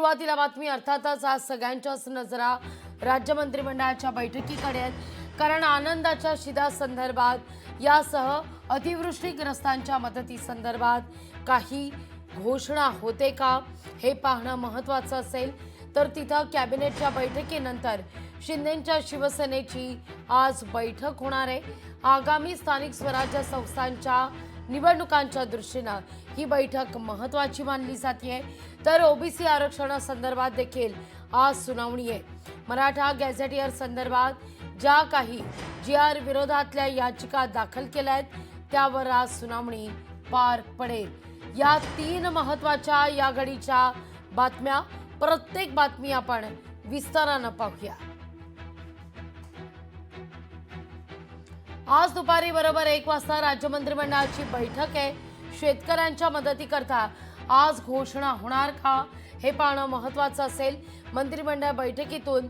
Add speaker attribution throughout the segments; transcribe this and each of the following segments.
Speaker 1: सुरुवातीला बातमी अर्थातच आज सगळ्यांच्याच नजरा राज्य मंत्रिमंडळाच्या बैठकीकडे आहेत। कारण आनंदाच्या शिधासंदर्भात यासह अतिवृष्टीग्रस्तांच्या मदतीसंदर्भात काही घोषणा होते का हे पाहणं महत्त्वाचं असेल। तर तिथं कॅबिनेटच्या बैठकीनंतर शिंदेंच्या शिवसेनेची आज बैठक होणार आहे। आगामी स्थानिक स्वराज्य संस्थांच्या निवडणुकांच्या दृष्टीने ही बैठक महत्त्वाची मानली जाते। तर ओबीसी आरक्षणासंदर्भात देखील आज सुनावणी आहे। मराठा गॅझेटियर संदर्भात ज्या काही जीआर विरोधातल्या याचिका दाखल केल्या आहेत त्यावर आज सुनावणी पार पडेल। या तीन महत्त्वाच्या या घडीच्या बातम्या, प्रत्येक बातमी आपण विस्ताराने पाहूया। आज दुपारी बरोबर 1 वाजता राज्य मंत्रिमंडळाची बैठक आहे। शेतकऱ्यांच्या मदतीकरता आज घोषणा होणार का हे पाहणं महत्त्वाचं असेल। मंत्रिमंडळ बैठकीतून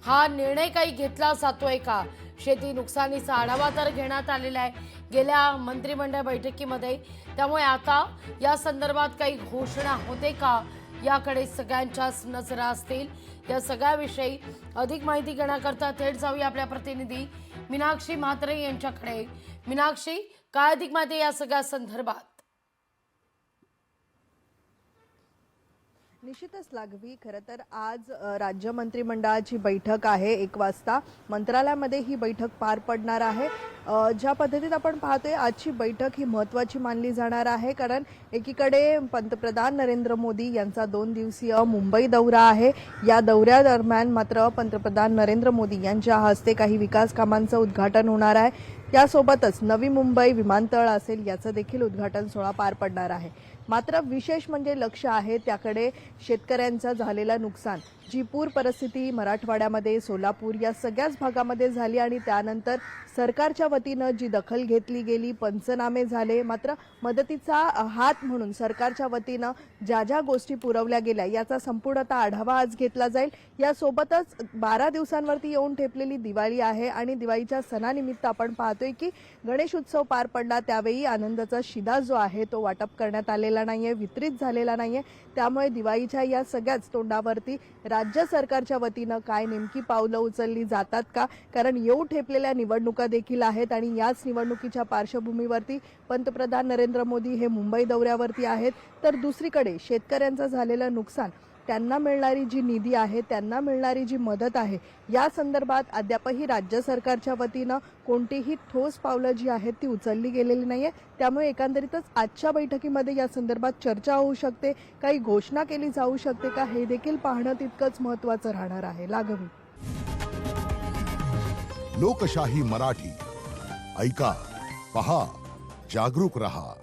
Speaker 1: हा निर्णय काही घेतला जातोय का? शेती नुकसानीचा आढावा तर घेण्यात आलेला आहे गेल्या मंत्रिमंडळ बैठकीमध्ये, त्यामुळे आता या संदर्भात काही घोषणा होते का याकडे सगळ्यांच्याच नजरा असतील। या सगळ्याविषयी अधिक माहिती घेण्याकरता थेट जाऊया आपल्या प्रतिनिधी मीनाक्षी म्हात्रे यांच्याकडे। मीनाक्षी, काय अधिक माहिती या सगळ्या संदर्भात?
Speaker 2: निश्चितच लागवी, खरं तर आज राज्य मंत्रिमंडळाची बैठक आहे 1 वाजता मंत्रालयामध्ये ही बैठक पार पडणार आहे। ज्या पद्धतीत आपण पाहतोय आजची बैठक ही महत्त्वाची मानली जाणार आहे, कारण एकीकडे पंतप्रधान नरेंद्र मोदी यांचा 2 दिवसीय मुंबई दौरा आहे। या दौऱ्यादरम्यान मात्र पंतप्रधान नरेंद्र मोदी यांच्या हस्ते काही विकास कामांचं उद्घाटन होणार आहे। यासोबतच नवी मुंबई विमानतळ असेल याचं देखील उद्घाटन सोहळा पार पडणार आहे। मात्र विशेष म्हणजे लक्ष आहे त्याकडे शेतकऱ्यांचं झालेलं नुकसान, जी पूर परिस्थिती मराठवाड्यामध्ये सोलापूर या सगळ्याच भागामध्ये झाली आणि त्यानंतर सरकारच्या वतीनं जी दखल घेतली गेली, पंचनामे झाले, मात्र मदतीचा हात म्हणून सरकारच्या वतीनं ज्या ज्या गोष्टी पुरवल्या गेल्या याचा संपूर्णतः आढावा आज घेतला जाईल। यासोबतच 12 दिवसांवरती येऊन ठेपलेली दिवाळी आहे आणि दिवाळीच्या सणानिमित्त आपण पाहतोय की गणेश उत्सव पार पडला, त्यावेळी आनंदाचा शिधा जो आहे तो वाटप करण्यात आलेला नाहीये, वितरित झालेला नाहीये। त्यामुळे दिवाळीच्या या सगळ्याच तोंडावरती राज्य सरकारच्या वतीनं काय नेमकी पावलं उचलली जातात का, कारण येऊ ठेपलेल्या निवडणुका देखील आहेत आणि याच निवडणुकीच्या पार्श्वभूमीवरती पंतप्रधान नरेंद्र मोदी हे मुंबई दौऱ्यावरती आहेत। तर दुसरीकडे शेतकऱ्यांचं झालेलं नुकसान, त्यांना मिळणारी जी निधी आहे, त्यांना मिळणारी जी मदत आहे, या संदर्भात अद्यापही राज्य सरकारच्या वतीनं कोणतीही ठोस पावलं जी आहेत ती उचलली गेलेली नाहीये। त्यामुळे एकंदरीतच आजच्या बैठकीमध्ये या संदर्भात चर्चा होऊ शकते, काही घोषणा केली जाऊ शकते का हे देखील पाहणं तितकंच महत्त्वाचं राहणार आहे। लागवी,
Speaker 3: लोकशाही मराठी ऐका, पहा, जागरूक रहा।